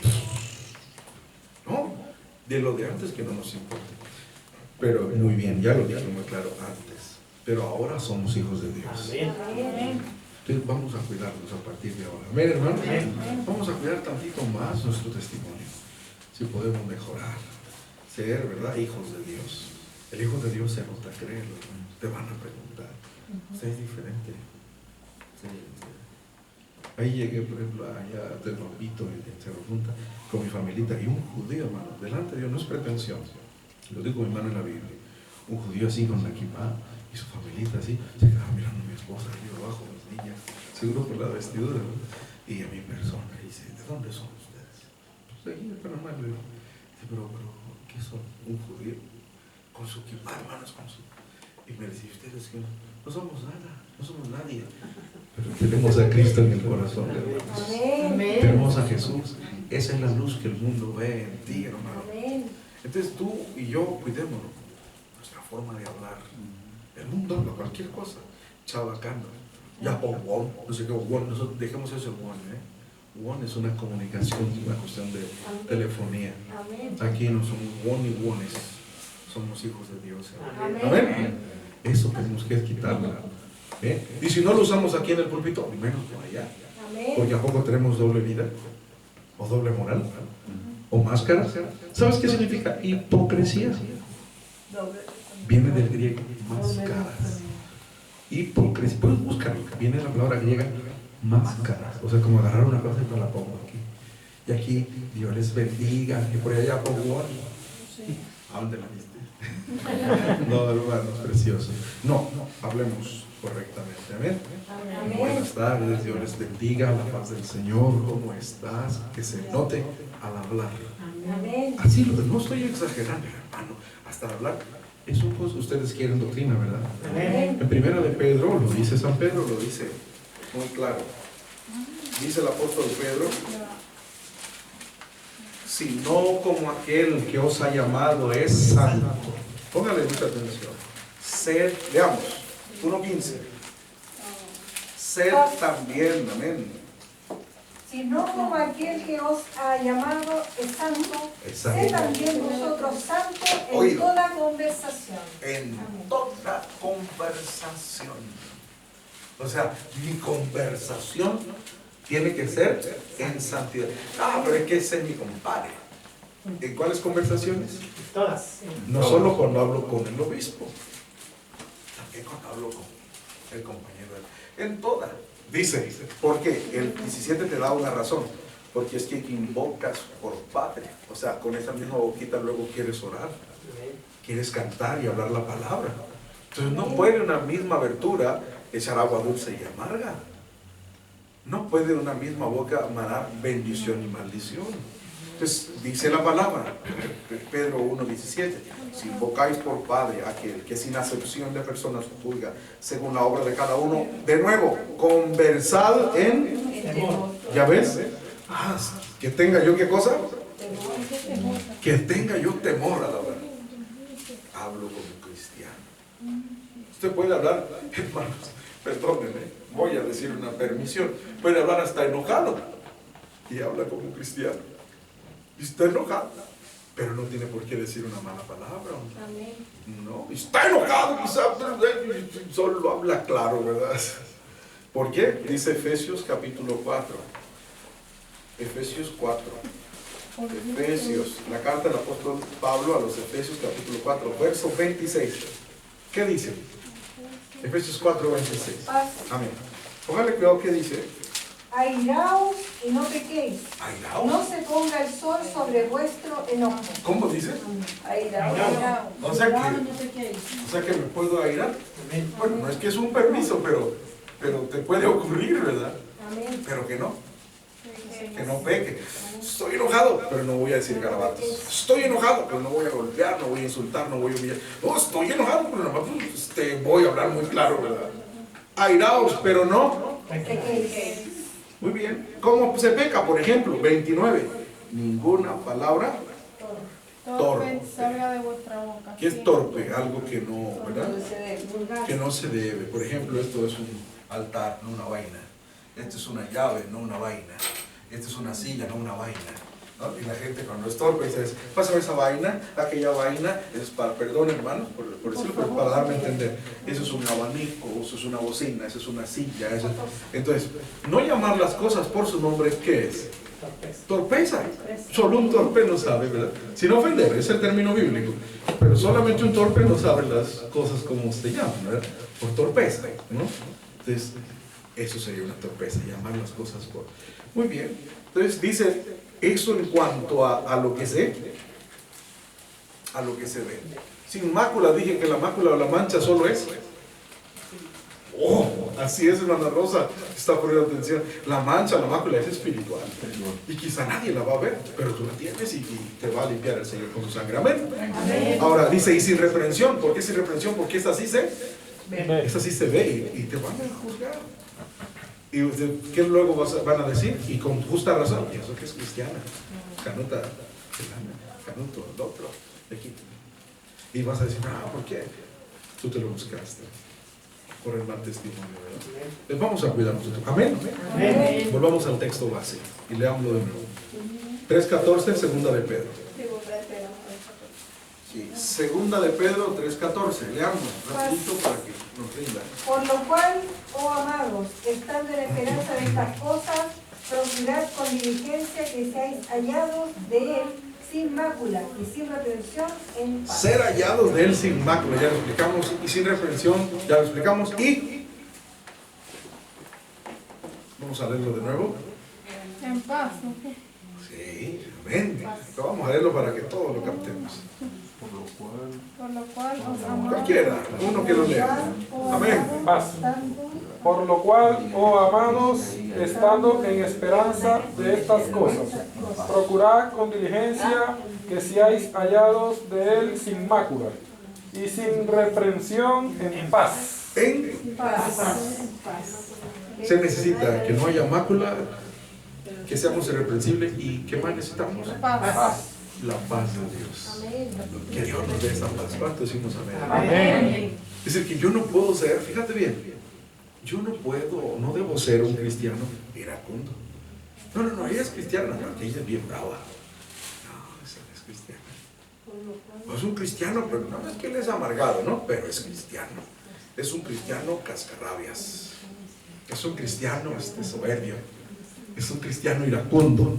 No, de lo de antes que no nos importa. Pero muy bien, ya lo dije muy claro antes. Pero ahora somos hijos de Dios. Amén. Entonces vamos a cuidarnos a partir de ahora. Amén, hermano. Vamos a cuidar tantito más nuestro testimonio. Si podemos mejorar. Ser, ¿verdad? Hijos de Dios. El hijo de Dios se nota, créelo. Te van a preguntar. Usted es diferente. Sí. Ahí llegué, por ejemplo, allá de Lombito, en Cerro Punta, con mi familita y un judío, hermano. Delante de Dios, no es pretensión. Lo digo con mi mano en la Biblia. Un judío así con la kippah y su familita así, se quedaba mirando a mi esposa arriba abajo, las niñas, seguro por la vestidura, ¿no? Y a mi persona, y dice, ¿de dónde son ustedes? Pues de aquí de Panamá, le digo. Dice, pero, ¿qué son? ¿Un judío? con su kippah, hermanos, con su... Y me decía, ustedes que no somos nada, no somos nadie. Pero tenemos a Cristo en el corazón, hermanos. Amén. Tenemos a Jesús. Esa es la luz que el mundo ve en ti, hermano. Amén. Entonces tú y yo cuidémonos. Nuestra forma de hablar. El mundo habla cualquier cosa. Chabacano. Ya por won, no sé qué won. Nosotros dejemos eso en won, ¿eh? Won es una comunicación, una cuestión de telefonía. Amén. Aquí no somos won y wones. Somos hijos de Dios. Amén. Amén. Eso tenemos que quitarlo. Y si no lo usamos aquí en el púlpito, menos por allá. Amén. Porque a poco tenemos doble vida, o doble moral, o máscara. ¿Sabes qué significa hipocresía? Viene del griego, máscaras. Hipocresía, puedes buscarlo, viene la palabra griega, máscaras. O sea, como agarrar una cosa y no la pongo aquí. Y aquí, Dios les bendiga, y por allá pongo ¿a dónde la viste? No, hermanos, precioso. No, hablemos correctamente. Amén. Amén. Buenas tardes, Dios les bendiga, la paz del Señor, ¿cómo estás? Que se note al hablar. Amén. Así, no estoy exagerando, hermano, hasta hablar. Eso pues ustedes quieren doctrina, ¿verdad? Amén. En primera de Pedro, lo dice San Pedro, lo dice muy claro. Dice el apóstol Pedro, sino como aquel que os ha llamado es santo. Póngale mucha atención. Sed, veamos, 1:15. Sed también, amén. Sino como aquel que os ha llamado es santo, Exacto. sed también vosotros santos en Oído. toda conversación. En toda conversación. O sea, mi conversación tiene que ser en santidad. Ah, pero es que ese es mi compadre. ¿En cuáles conversaciones? Todas. No solo cuando hablo con el obispo, también cuando hablo con el compañero. En toda. Dice, porque el 17 te da una razón. Porque es que invocas por Padre. O sea, con esa misma boquita luego quieres orar. Quieres cantar y hablar la palabra. Entonces no puede una misma abertura echar agua dulce y amarga. No puede una misma boca emanar bendición y maldición. Entonces dice la palabra, Pedro 1:17, si invocáis por Padre aquel que sin acepción de personas juzga según la obra de cada uno, de nuevo, conversad en... ¿Ya ves? Ah, que tenga yo qué cosa? Que tenga yo temor a la verdad. Hablo como cristiano. Usted puede hablar, hermanos, perdónenme, voy a decir una permisión, puede hablar hasta enojado y habla como cristiano. Y está enojado, pero no tiene por qué decir una mala palabra. Amén. No, está enojado, quizás solo habla claro, ¿verdad? ¿Por qué? Dice Efesios capítulo 4. Efesios 4. Efesios, la carta del apóstol Pablo a los Efesios capítulo 4, verso 26. ¿Qué dice? Efesios 4, 26. Amén. Póngale cuidado que dice. Airaos y no pequéis. ¿Airaos? No se ponga el sol sobre vuestro enojo. ¿Cómo dice? Airaos. O sea que me puedo airar. Bueno, no es que es un permiso, pero te puede ocurrir, ¿verdad? Amén. Pero que no peque. Estoy enojado, pero no voy a decir garabatos. Estoy enojado, pero no voy a golpear, no voy a insultar, no voy a humillar. No, estoy enojado, pero nomás voy a hablar muy claro, ¿verdad? Airaos, pero no Pequéis. Muy bien. ¿Cómo se peca? Por ejemplo, 29. Ninguna palabra torpe. Salga de vuestra boca. ¿Qué es torpe? Algo que no, ¿verdad? Que no se debe. Por ejemplo, esto es un altar, no una vaina. Esto es una llave, no una vaina. Esto es una silla, no una vaina. ¿No? Y la gente cuando es torpe dice, pásame esa vaina, aquella vaina, eso es para, perdón hermano, por decirlo, pero para darme a entender, eso es un abanico, eso es una bocina, eso es una silla, eso es... Entonces, no llamar las cosas por su nombre, ¿qué es? Torpeza. Solo un torpe no sabe, ¿verdad? Sin ofender, es el término bíblico, pero solamente un torpe no sabe las cosas como se llaman, ¿verdad? Por torpeza, ¿no? Entonces, eso sería una torpeza, llamar las cosas por... Muy bien, entonces dice... Eso en cuanto a lo que se ve. Sin mácula, dije que la mácula o la mancha solo es Oh, así es, hermana Rosa, está poniendo atención. La mancha, la mácula es espiritual. Y quizá nadie la va a ver, pero tú la tienes y te va a limpiar el Señor con su sangre. Amén. Ahora dice, y sin reprensión. ¿Por qué sin reprensión? Porque esta sí se ve. Esta sí se ve y te van a juzgar. ¿Y qué luego van a decir? Y con justa razón. Y eso que es cristiana. Canuta, Canuto, el otro. Aquí. Y vas a decir, ¿por qué? Tú te lo buscaste. Por el mal testimonio, ¿verdad? Les vamos a cuidarnos. Amén. Amén. Volvamos al texto base y leámoslo de nuevo. 3:14, segunda de Pedro. Sí, segunda de Pedro 3:14. Leamos rapidito para que nos rinda. Por lo cual, oh amados, estando en esperanza de estas cosas, procurad con diligencia que seáis hallados de él sin mácula y sin reprensión en paz. Ser hallados de él sin mácula, ya lo explicamos, y sin reprensión, ya lo explicamos, y vamos a leerlo de nuevo. En paz, ¿no? Sí, amén. Vamos a leerlo para que todos lo captemos. Por lo cual os amamos. Cualquiera, uno que lo lea. Amén. Paz. Por lo cual, oh amados, estando en esperanza de estas cosas, procurad con diligencia que seáis hallados de él sin mácula y sin reprensión en paz. En Paz. se necesita que no haya mácula, que seamos irreprensibles y ¿qué más necesitamos? Paz. La paz de Dios. Que Dios nos dé esa paz. ¿Cuánto decimos amén? Amén. Es decir, que yo no puedo ser, fíjate bien, yo no puedo, no debo ser un cristiano iracundo. No, ella es cristiana, no, que ella es bien brava. No, esa no es cristiana. No es un cristiano, pero no es que él es amargado, ¿no? Pero es cristiano. Es un cristiano cascarrabias. Es un cristiano soberbio. Es un cristiano iracundo.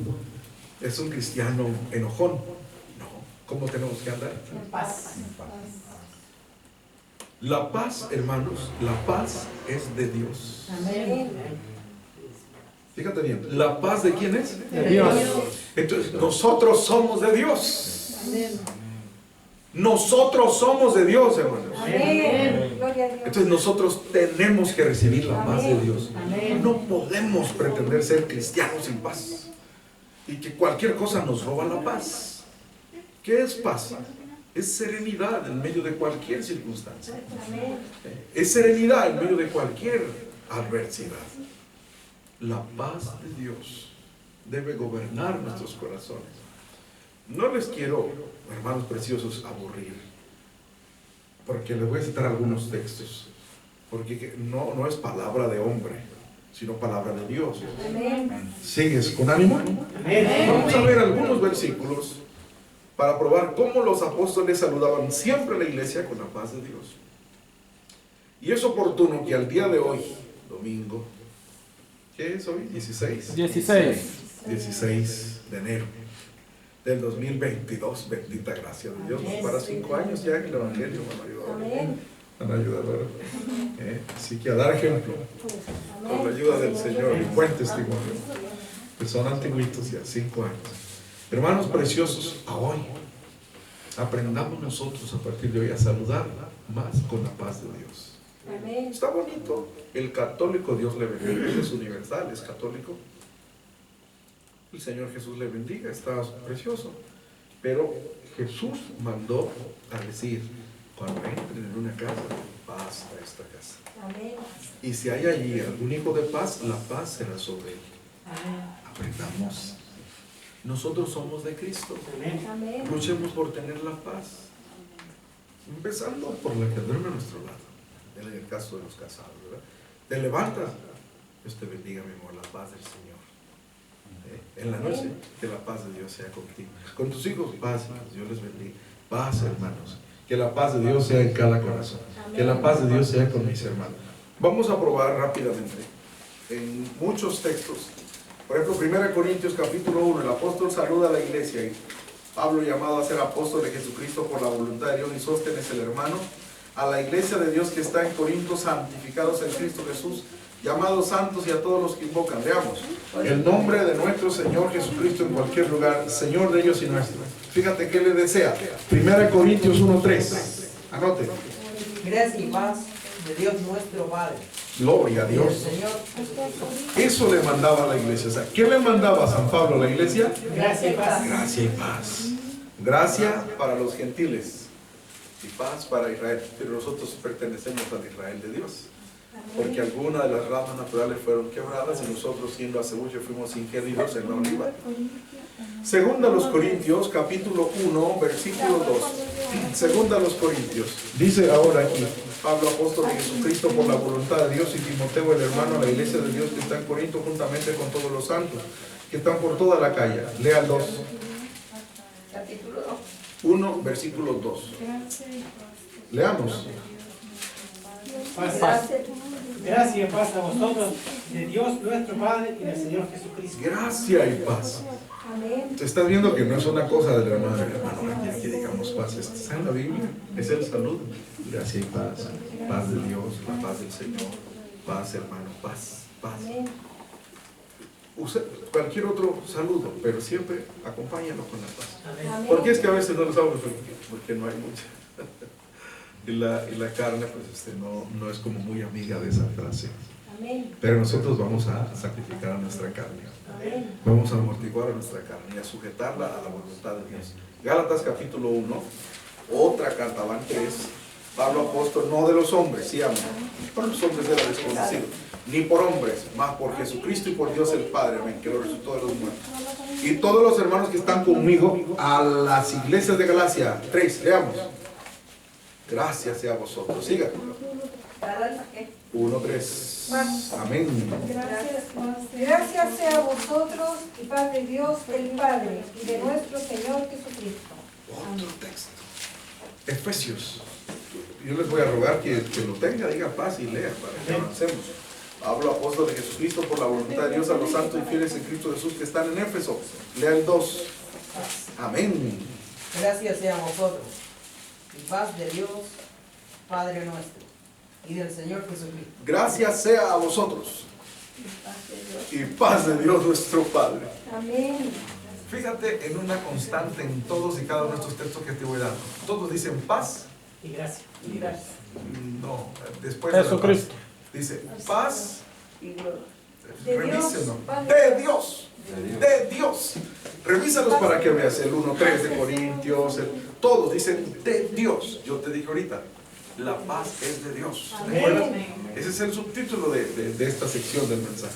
Es un cristiano enojón. No, ¿cómo tenemos que andar? Paz. La paz, hermanos, la paz es de Dios. Amén. Fíjate bien, ¿la paz de quién es? De Dios. Entonces, nosotros somos de Dios. Nosotros somos de Dios, hermanos. Amén. Gloria a Dios. Entonces nosotros tenemos que recibir la paz de Dios. No podemos pretender ser cristianos sin paz. Y que cualquier cosa nos roba la paz. ¿Qué es paz? Es serenidad en medio de cualquier circunstancia. Es serenidad en medio de cualquier adversidad. La paz de Dios debe gobernar nuestros corazones. No les quiero, hermanos preciosos, aburrir, porque les voy a citar algunos textos, porque no es palabra de hombre, sino palabra de Dios. Amén. ¿Sigues con ánimo? Amén. Vamos a ver algunos versículos para probar cómo los apóstoles saludaban siempre a la iglesia con la paz de Dios. Y es oportuno que al día de hoy, domingo, ¿qué es hoy? 16 de enero del 2022, bendita gracia de Dios, para 5 años ya en el Evangelio me han ayudado. Amén. Me han ayudado, ¿verdad? Así que a dar ejemplo, con la ayuda del Señor, y buen testimonio, que son antiguitos ya, 5 años. Hermanos preciosos, a hoy, aprendamos nosotros a partir de hoy a saludar más con la paz de Dios. Amén. Está bonito, el católico, Dios le bendiga, Él es universal, es católico. El Señor Jesús le bendiga, está precioso. Pero Jesús mandó a decir, cuando entren en una casa, paz a esta casa. Amén. Y si hay allí algún hijo de paz, la paz será sobre él. Aprendamos. Nosotros somos de Cristo. Amén. Luchemos por tener la paz. Empezando por la que duerme a nuestro lado. En el caso de los casados, ¿verdad? Te levantas. Dios te bendiga, mi amor, la paz del Señor. En la noche, que la paz de Dios sea contigo. Con tus hijos, paz, Dios les bendiga. Paz, hermanos. Que la paz de Dios sea en cada corazón. Que la paz de Dios sea con mis hermanos. Vamos a probar rápidamente en muchos textos. Por ejemplo, 1 Corintios capítulo 1, el apóstol saluda a la iglesia y Pablo, llamado a ser apóstol de Jesucristo por la voluntad de Dios, y Sóstenes el hermano, a la iglesia de Dios que está en Corinto, santificados en Cristo Jesús, llamados santos, y a todos los que invocan. Leamos el nombre de nuestro Señor Jesucristo en cualquier lugar, Señor de ellos y nuestro. Fíjate qué le desea. 1 Corintios 1:3. Anote. Gracia y paz de Dios nuestro Padre Gloria a Dios. Eso le mandaba a la iglesia. O sea, ¿qué le mandaba San Pablo a la iglesia? Gracia y paz. Gracia y paz. Gracia para los gentiles y paz para Israel. Pero nosotros pertenecemos al Israel de Dios. Porque algunas de las ramas naturales fueron quebradas y nosotros, siendo acebullo, fuimos ingeridos en la oliva. Segunda a los Corintios, capítulo 1, versículo 2. Segunda a los Corintios. Dice ahora aquí, Pablo, apóstol de Jesucristo, por la voluntad de Dios, y Timoteo, el hermano de la iglesia de Dios que está en Corinto, juntamente con todos los santos que están por toda la calle. Lea el 2. Capítulo 2. 1, versículo 2. Leamos. Paz. Gracia y paz a vosotros, de Dios nuestro Padre y del Señor Jesucristo. Gracia y paz. Amén. Te estás viendo que no es una cosa del hermano, hermano, aquí que digamos paz. Está en la Biblia, es el saludo. Gracia y paz. Paz de Dios, la paz del Señor. Paz, hermano, paz, paz. Amén. Use cualquier otro saludo, pero siempre acompáñalo con la paz. Amén. Porque es que a veces no lo sabemos porque no hay mucha. Y la carne, pues no es como muy amiga de esa frase. Amén. Pero nosotros vamos a sacrificar a nuestra carne. Amén. Vamos a amortiguar a nuestra carne y a sujetarla a la voluntad de Dios. Gálatas capítulo 1, otra cartabante es Pablo apóstol, no de los hombres, sí, amén. Por los hombres era desconocido, ni por hombres, más por Jesucristo y por Dios el Padre, amén, que lo resucitó de los muertos. Y todos los hermanos que están conmigo a las iglesias de Galacia, 3, leamos. Gracias sea a vosotros. Siga. 1, 3. Amén. Gracias sea a vosotros y paz de Dios el Padre y de nuestro Señor Jesucristo. Otro texto. Efesios. Yo les voy a rogar que lo tenga, diga paz y lea para que avancemos. Pablo, apóstol de Jesucristo, por la voluntad de Dios, a los santos y fieles en Cristo Jesús que están en Éfeso. Lea el 2. Amén. Gracias sea a vosotros y paz de Dios, Padre nuestro, y del Señor Jesucristo. Gracias sea a vosotros y paz de Dios nuestro Padre. Amén. Fíjate en una constante en todos y cada uno de estos textos que te voy dando. Todos dicen paz. Y gracia. Y gracias. No, después de la paz. Jesucristo. Dice paz. Y gloria. Revísenlo. Dios. De Dios. De Dios. Revísalos para que veas el 1.3 de Corintios. Todos dicen de Dios. Yo te dije ahorita, la paz es de Dios. ¿Te acuerdas? Ese es el subtítulo de esta sección del mensaje.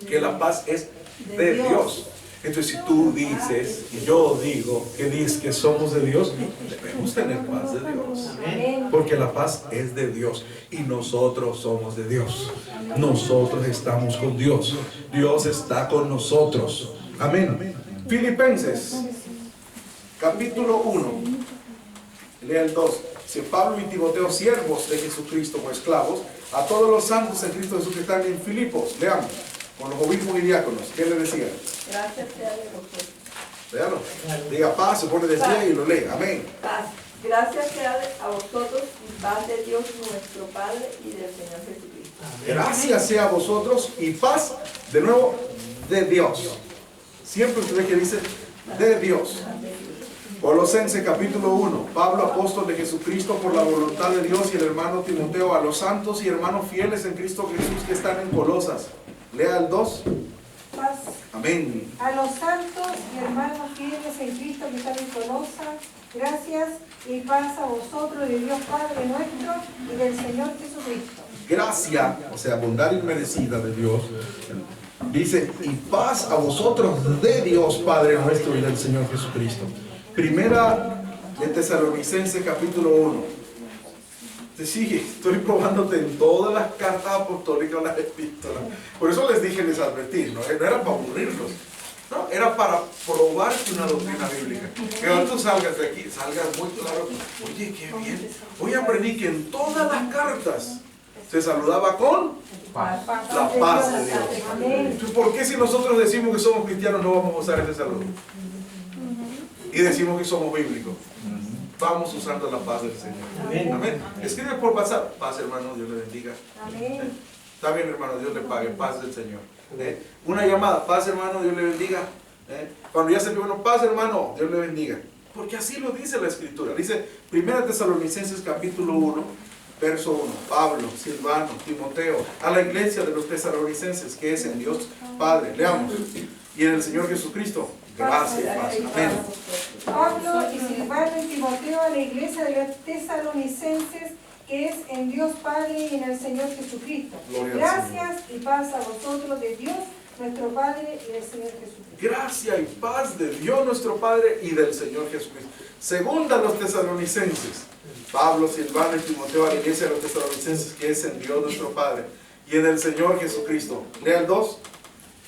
Que la paz es de Dios. Entonces, si tú dices, y yo digo, que dices que somos de Dios, debemos tener paz de Dios. Amén. Porque la paz es de Dios y nosotros somos de Dios. Nosotros estamos con Dios. Dios está con nosotros. Amén. Filipenses, capítulo 1. Lea el 2. Si Pablo y Timoteo, siervos de Jesucristo o esclavos, a todos los santos en Cristo Jesús que están en Filipos. Leamos. Con los obispos y diáconos. ¿Qué le decía? Gracias sea de vosotros. Léalo. Diga paz, se pone de pie y lo lee. Amén. Paz. Gracias sea a vosotros y paz de Dios nuestro Padre y del Señor Jesucristo. Gracias sea a vosotros y paz, de nuevo, de Dios. Siempre usted ve que dice de Dios. Colosenses capítulo 1. Pablo, apóstol de Jesucristo, por la voluntad de Dios, y el hermano Timoteo, a los santos y hermanos fieles en Cristo Jesús que están en Colosas. Lea el 2. Paz Amén. a los santos y hermanos fieles en Cristo que están en Colosas. Gracias y paz a vosotros de Dios Padre nuestro y del Señor Jesucristo. Gracia, o sea, bondad inmerecida de Dios. Dice, y paz a vosotros de Dios Padre nuestro y del Señor Jesucristo. Primera de Tesalonicenses capítulo 1. Te sigue, estoy probándote en todas las cartas apostólicas, las epístolas. Por eso les dije, les advertí, no era para aburrirlos, no, era para probarte una doctrina bíblica. Que cuando tú salgas de aquí, salgas muy claro. Oye, qué bien. Hoy aprendí que en todas las cartas se saludaba con la paz de Dios. Amén. Entonces, ¿por qué si nosotros decimos que somos cristianos no vamos a usar ese saludo? Y decimos que somos bíblicos. Vamos usando la paz del Señor. Amén. Amén. Escribe por WhatsApp. Paz, hermano, Dios le bendiga. Amén. Está bien, hermano, Dios le pague. Paz del Señor. Una llamada. Paz, hermano, Dios le bendiga. Cuando ya se ve uno, paz, hermano, Dios le bendiga. Porque así lo dice la Escritura. Dice 1 Tesalonicenses capítulo 1, Verso 1, Pablo, Silvano, Timoteo, a la iglesia de los tesalonicenses, que es en Dios Padre. Leamos. Y en el Señor Jesucristo, gracia y paz. Amén. Pablo y Silvano y Timoteo a la iglesia de los tesalonicenses, que es en Dios Padre y en el Señor Jesucristo. Gloria al Gracias y paz a vosotros de Dios, nuestro Padre, y del Señor Jesucristo. Gracia y paz de Dios nuestro Padre y del Señor Jesucristo. Segunda a los tesalonicenses, Pablo, Silvano y Timoteo a la iglesia de los tesalonicenses, que es en Dios nuestro Padre y en el Señor Jesucristo. Lea el 2.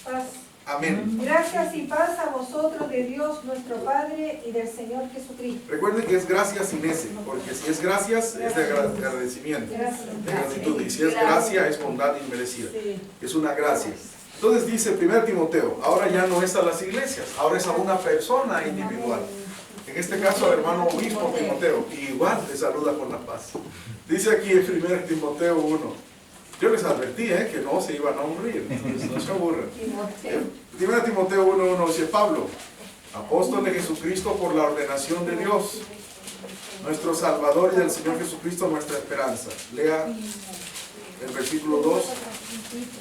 Paz. Amén. Gracias y paz a vosotros de Dios nuestro Padre y del Señor Jesucristo. Recuerden que es gracia sin ese, porque si es gracias es de agradecimiento, de gratitud, y si es gracia es bondad inmerecida. Es una gracia. Entonces dice 1 Timoteo, ahora ya no es a las iglesias, ahora es a una persona individual. En este caso al hermano obispo Timoteo, y igual le saluda con la paz. Dice aquí en 1 Timoteo 1, yo les advertí que no se iban a aburrir, no se aburran. 1 Timoteo 1:1 dice Pablo, apóstol de Jesucristo por la ordenación de Dios, nuestro Salvador y del Señor Jesucristo nuestra esperanza. Lea el versículo 2.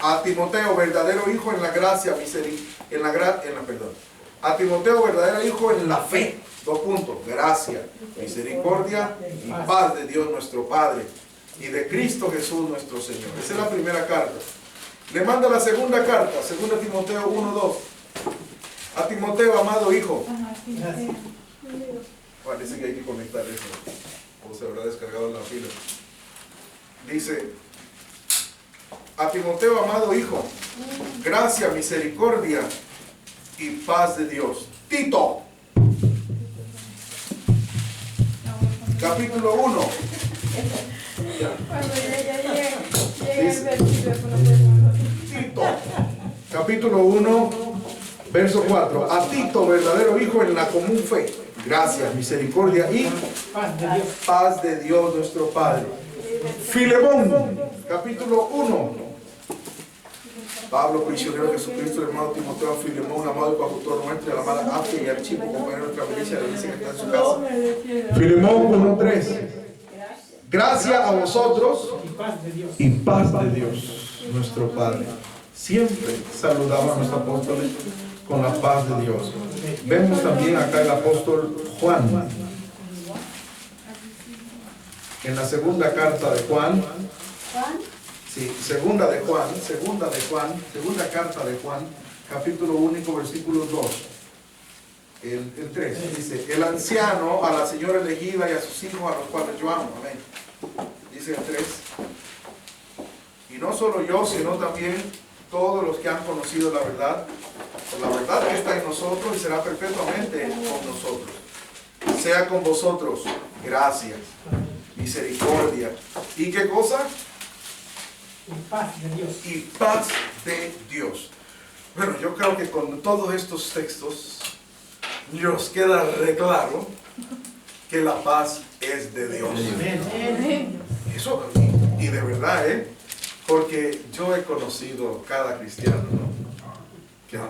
A Timoteo, verdadero hijo en la gracia, a Timoteo, verdadero hijo en la fe. 2 puntos. Gracia, misericordia y paz de Dios nuestro Padre y de Cristo Jesús nuestro Señor. Esa es la primera carta. Le manda la segunda carta, 2 Timoteo 1:2. A Timoteo, amado hijo. Parece que hay que conectar eso, o se habrá descargado en la fila. Dice, a Timoteo, amado hijo, gracia, misericordia y paz de Dios. Tito, capítulo 1. Cuando llegue el Dice, versículo. Tito, capítulo 1, verso 4. A Tito, verdadero hijo en la común fe, gracia, misericordia y paz de Dios nuestro Padre. Filemón, capítulo 1. Pablo, prisionero de Jesucristo, el hermano Timoteo, a Filemón, amado y coautor nuestro, y a la amada Afia y Archipo, compañero de nuestra milicia, le dice que está en su casa. Filemón 1:3. Gracia a vosotros y paz de Dios, nuestro Padre. Siempre saludaba a nuestro apóstol con la paz de Dios. Vemos también acá el apóstol Juan. En la segunda carta de Juan. Sí, segunda carta de Juan, capítulo 1, versículo 2. El 3 dice, el anciano a la señora elegida y a sus hijos a los cuales yo amo. Amén. Dice el 3. Y no solo yo, sino también todos los que han conocido la verdad, por la verdad que está en nosotros y será perpetuamente con nosotros. Sea con vosotros gracia, misericordia. ¿Y qué cosa? Y paz de Dios. Y paz de Dios. Bueno, yo creo que con todos estos textos nos queda re claro que la paz es de Dios. Eso, y de verdad, porque yo he conocido cada cristiano, ¿no? Que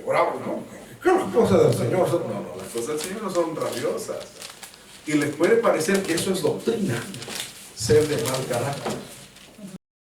oramos, ¿no? Que las cosas del Señor son, no, las cosas del Señor no son rabiosas. Y les puede parecer que eso es doctrina, ser de mal carácter.